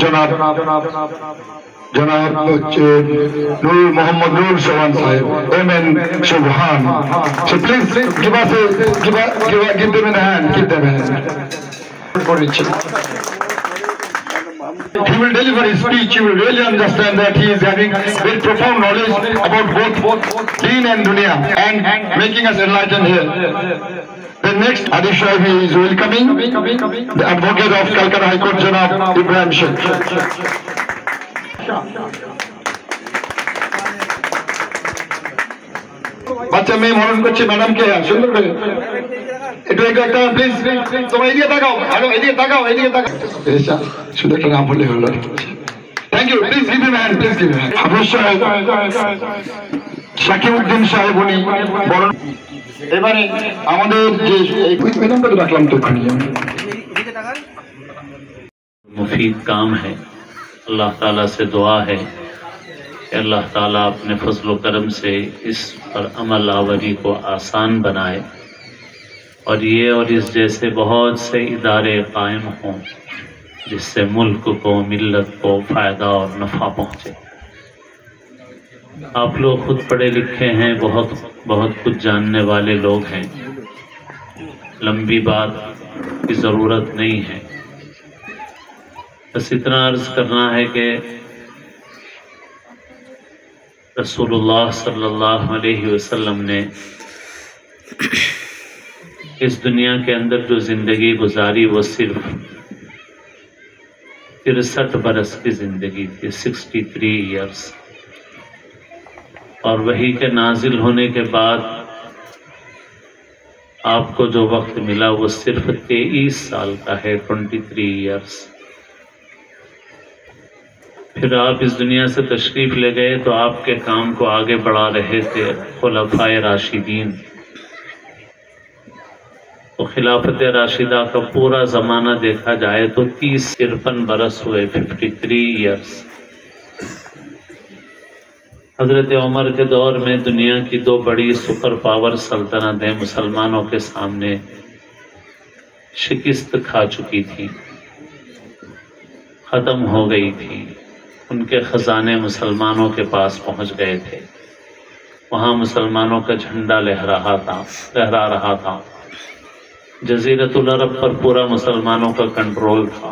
জনাব হচ্ছে নুর মোহাম্মদ নুর সোহান সাহেব, MN Shubhan. So please give them a hand, give them a hand. He will deliver his speech. You will really understand that he is having very profound knowledge about both deen and dunya and making us enlightened here. The next Adif Sahibi is welcoming the advocate of Calcutta High Court, Janab Ibrahim Sheikh. বাচ্চা মেয়ে মরণ করছে ম্যাডামকে, সুন্দর করে একটু একটা please, তোমরা এদিকে তাকাও, আরো এদিকে তাকাও, শুধু একটা নাম বললে হলো। Thank you, please give him hand, please give him hand. হাফেজ সাহেব, শাকিবউদ্দিন সাহেব উনি বরণ। এবারে আমাদের যে এই নম্বরে রাখলাম তো ওখানে मुफीद काम है। अल्लाह ताला से दुआ है कि अल्लाह ताला अपने फजल व करम से इस पर अमल आवरी को आसान बनाए और ये और इस जैसे बहुत से इदारे कायम हों जिससे मुल्क को, मिल्लत को फ़ायदा और नफ़ा पहुँचे। आप लोग खुद पढ़े लिखे हैं, बहुत कुछ जानने वाले लोग हैं, लंबी बात की ज़रूरत नहीं है। बस इतना अर्ज़ करना है कि रसूलुल्लाह सल्लल्लाहु अलैहि वसल्लम ने इस दुनिया के अंदर जो ज़िंदगी गुजारी वो सिर्फ 63 बरस की ज़िंदगी थी, 63 ईयर्स। और वही के नाजिल होने के बाद आपको जो वक्त मिला वो सिर्फ 23 साल का है, 23 ईयर्स। फिर आप इस दुनिया से तशरीफ़ ले गए तो आपके काम को आगे बढ़ा रहे थे खुलफाए राशिदीन। तो खिलाफत राशिदा का पूरा ज़माना देखा जाए तो 30-53 बरस हुए, 53 ईयर्स। हज़रत उमर के दौर में दुनिया की दो बड़ी सुपर पावर सल्तनतें मुसलमानों के सामने शिकस्त खा चुकी थी, ख़त्म हो गई थी। उनके ख़जाने मुसलमानों के पास पहुंच गए थे, वहाँ मुसलमानों का झंडा लहरा रहा था। जज़ीरतुल अरब पर पूरा मुसलमानों का कंट्रोल था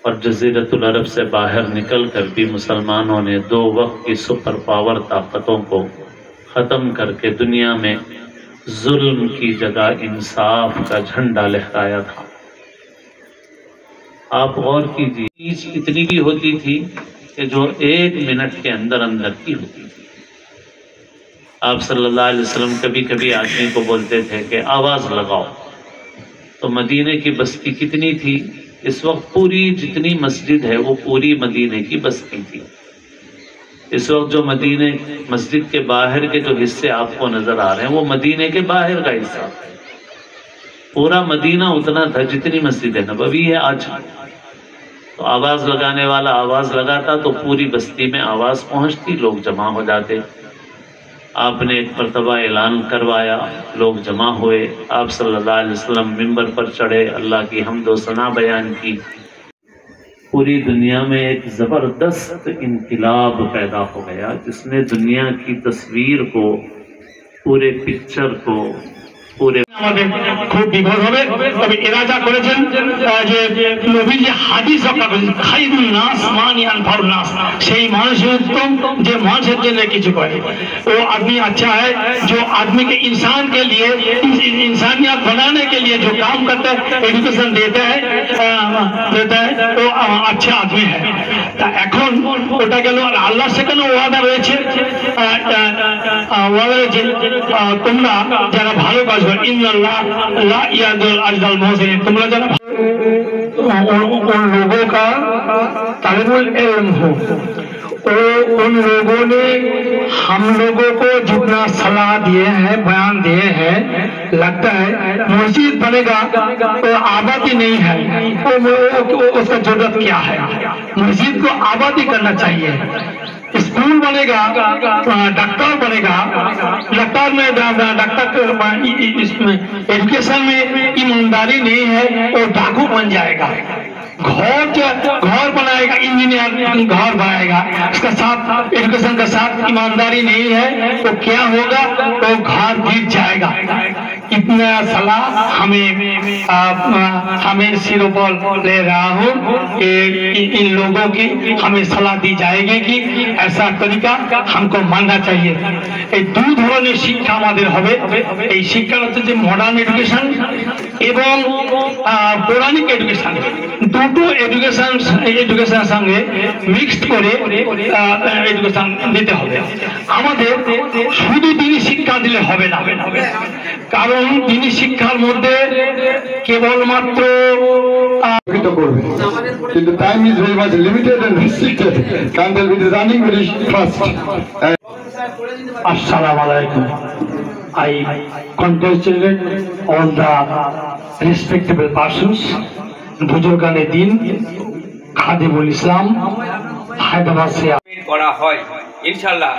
और जज़ीरतुल अरब से बाहर निकल कर भी मुसलमानों ने दो वक्त की सुपर पावर ताकतों को ख़त्म करके दुनिया में जुल्म की जगह इंसाफ का झंडा लहराया था। आप गौर कीजिए, चीज़ इतनी की होती थी कि जो 1 मिनट के अंदर की होती थी। आप सल्लल्लाहु अलैहि वसल्लम कभी कभी आदमी को बोलते थे कि आवाज़ लगाओ, तो मदीने की बस्ती कितनी थी? इस वक्त पूरी जितनी मस्जिद है वो पूरी मदीने की बस्ती थी। इस वक्त जो मदीने मस्जिद के बाहर के जो हिस्से आपको नज़र आ रहे हैं वो मदीने के बाहर का हिस्सा है। पूरा मदीना उतना था जितनी मस्जिद नबवी है आज। तो आवाज़ लगाने वाला आवाज़ लगाता तो पूरी बस्ती में आवाज़ पहुंचती, लोग जमा हो जाते। आपने एक मरतबा ऐलान करवाया, लोग जमा हुए, आप सल्लल्लाहु अलैहि वसल्लम मिंबर पर चढ़े, अल्लाह की हम्द व सना बयान की। पूरी दुनिया में एक ज़बरदस्त इनकलाब पैदा हो गया जिसने दुनिया की तस्वीर को, पूरे पिक्चर को, पूरे খুব বিপদ হবে। তবে এরা যা করেছেন যে নবীর যে হাদিস আপনারা খাইরুন নাস মান ইয়ানফাউন নাস, সেই মানুষের উত্তম যে মানুষের জন্য কিছু করে। वो आदमी अच्छा है जो आदमी के इंसान के लिए, इंसानियत बनाने के लिए जो काम करता है, एजुकेशन देता है वो अच्छा आदमी है। তা এখন ওটা গেল, আল্লাহ সেখানে ওয়াদা রয়েছে, ওয়াদা রয়েছে তোমরা যারা ভালো কাজ করো ইন্নাল্লাহ লা ইয়াদুল আজদাল মুহসিনিন, তোমরা যারা उन लोगों का तालिबुल इल्म हो। उन लोगों ने हम लोगों को जितना सलाह दिए हैं, बयान दिए हैं, लगता है मस्जिद बनेगा तो आबादी नहीं है, उसका जरूरत क्या है? मस्जिद को आबादी करना चाहिए। स्कूल बनेगा, डॉक्टर बनेगा, डॉक्टर में इसमें एजुकेशन में ईमानदारी नहीं है वो डाकू बन जाएगा। घर बनाएगा, इंजीनियर घर बनाएगा, इसका साथ एजुकेशन का साथ ईमानदारी नहीं है तो क्या होगा, तो घर गिर जाएगा। इतना सलाह हमें सिरों पर ले रहा हूँ कि इन लोगों की हमें सलाह दी जाएगी कि ऐसा तरीका हमको मानना चाहिए। এই দুই ধরনের শিক্ষা আমাদের হবে। এই শিক্ষা হচ্ছে যে মডার্ন এডুকেশন এবং পৌরাণিক এডুকেশন, দুটো এডুকেশনের সঙ্গে মিক্সড করে এডুকেশন দিতে হবে। আমাদের শুধু দিনই শিক্ষা দিলে হবে না, কারণ দিনই শিক্ষার মধ্যে কেবলমাত্র কিন্তু time is very much limited and restricted, country will be running very fast. Assalamu alaikum. I congratulate all the respectable persons, Bujurgane Din, Khadimul Islam, Hyderabad se করা হয়। ইনশাআল্লাহ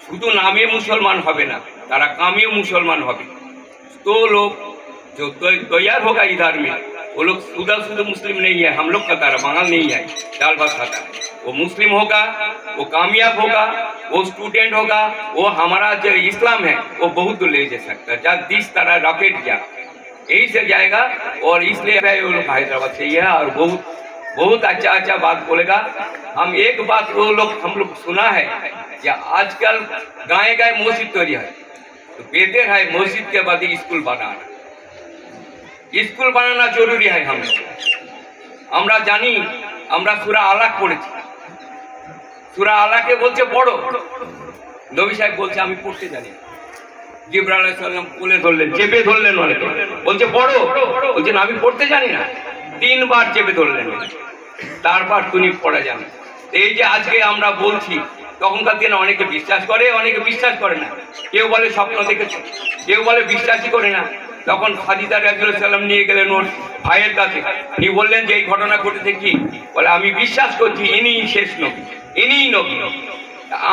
শুধু নামে মুসলমান হবে না, তারা কামেও মুসলমান হবে। तो लोग जो तैयार होगा इधर में, वो लोग शुद्ध मुस्लिम नहीं है, हम लोग का तरह बंगाल नहीं है, दाल भात खाता है। वो मुस्लिम होगा, वो कामयाब होगा, वो स्टूडेंट होगा, वो हमारा जो इस्लाम है वो बहुत दूर ले जा सकता है। जब जिस तरह रॉकेट गया यही से जाएगा, और इसलिए वो लोग हैदराबाद से ही है और बहुत अच्छा बात बोलेगा। हम एक बात हम लोग सुना है कि आजकल गाँव मस्जिद तैयारी है, तो बेहतर है मस्जिद के बाद स्कूल बनाना जरूरी है। আমরা জানি, আমরা সূরা আলাক পড়েছি, সূরা আলাকে বলছে পড়ো, নবী সাহেব বলছে আমি পড়তে জানি না। জিবরাইল আলাইহিস সালাম কোলে ধরলেন, চেপে ধরলেন, অনেকে বলছে পড়ো, বলছেন আমি পড়তে জানি না, 3 বার চেপে ধরলেন, তারপর তুমি পড়া জানো। এই যে আজকে আমরা বলছি, তখনকার দিনে অনেকে বিশ্বাস করে, অনেকে বিশ্বাস করে না, কেউ বলে স্বপ্ন দেখেছে, কেউ বলে বিশ্বাসই করে না। তখন খাদিজা রাদিয়াল্লাহু সাল্লাম নিয়ে গেলেন ওর ভাইয়ের কাছে, উনি বললেন যে এই ঘটনা ঘটেছে কি, বলে আমি বিশ্বাস করছি ইনি শেষ নবী, ইনিই নবী।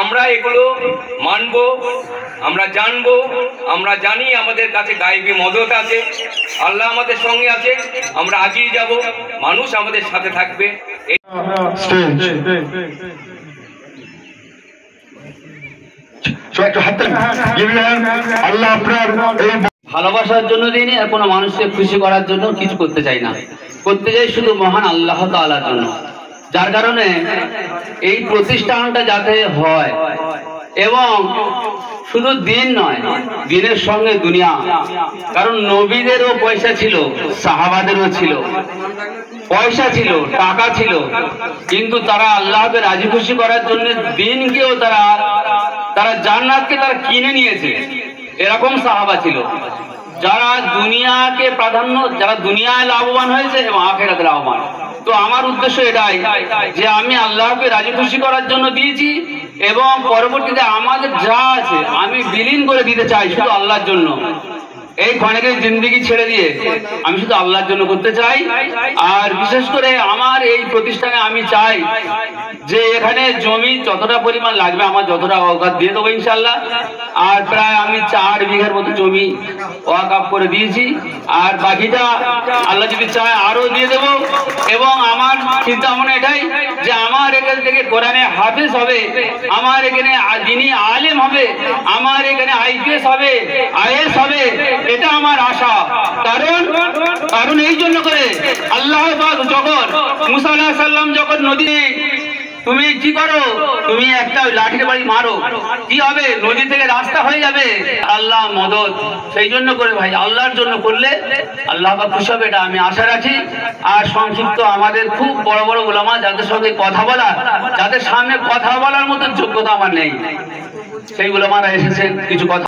আমরা এগুলো মানব, আমরা জানবো, আমরা জানি আমাদের কাছে গায়েবী মদত আছে, আল্লাহ আমাদের সঙ্গে আছে, আমরা এগিয়ে যাব, মানুষ আমাদের সাথে থাকবে। ভালোবাসার জন্য দিইনি, আর কোনো মানুষকে খুশি করার জন্য কিছু করতে চাই না, করতে চাই শুধু মহান আল্লাহ তাআলার জন্য। যার কারণে এই প্রতিষ্ঠানটা যাতে হয়, এবং শুধু দিন নয়, দিনের সঙ্গে দুনিয়া। কারণ নবীদেরও পয়সা ছিল, সাহাবাদেরও ছিল, পয়সা ছিল, টাকা ছিল, কিন্তু তারা আল্লাহকে রাজি খুশি করার জন্য দিনকেও তারা জান্নাতকে তারা কিনে নিয়েছে। এরকম সাহাবা ছিল যারা দুনিয়াকে প্রাধান্য, যারা দুনিয়ায় লাভবান হয়েছে এবং আখিরাতে লাভবান। তো আমার উদ্দেশ্য এটাই যে আমি আল্লাহকে রাজি খুশি করার জন্য দিয়েছি, এবং পরবর্তীতে আমাদের যা আছে আমি বিলীন করে দিতে চাই শুধু আল্লাহর জন্য। এই ক্ষণিকের জিন্দেগি ছেড়ে দিয়ে আমি শুধু আল্লাহর জন্য করতে চাই। আর বিশেষ করে আমার এই প্রতিষ্ঠানে আমি চাই যে এখানে জমি যতটা পরিমাণ লাগবে আমার যতটা ওয়াকাফ দিয়ে দেবো ইনশাল্লাহ। আর প্রায় আমি 4 বিঘার মতো জমি ওয়াকাফ করে দিয়েছি, আর বাকিটা আল্লাহ যদি চায় আরো দিয়ে দেব। এবং আমার চিন্তা ভাবনা এটাই যে আমার এখান থেকে কোরআনে হাফেজ হবে, আমার এখানে দিনী আলেম হবে, আমার এখানে আইপিএস হবে, আইএস হবে, এটা আমার আশা। কারণ এই জন্য করে আল্লাহ পাক যখন মুসা আলাইহিস সালাম যখন নদী, তুমি কি করো, তুমি একটা লাঠির বাড়ি মারো, কি হবে, নদী থেকে রাস্তা হয়ে যাবে। আল্লাহ মদদ, সেই জন্য করে ভাই আল্লাহর জন্য করলে আল্লাহ পাক খুশি হবে, এটা আমি আশা রাখি। আর সংক্ষিপ্ত আমাদের খুব বড় বড় উলামা যাদের সঙ্গে কথা বলা, যাদের সামনে কথা বলার মতো যোগ্যতা আমার নেই, সেই উলামারা এসেছেন কিছু কথা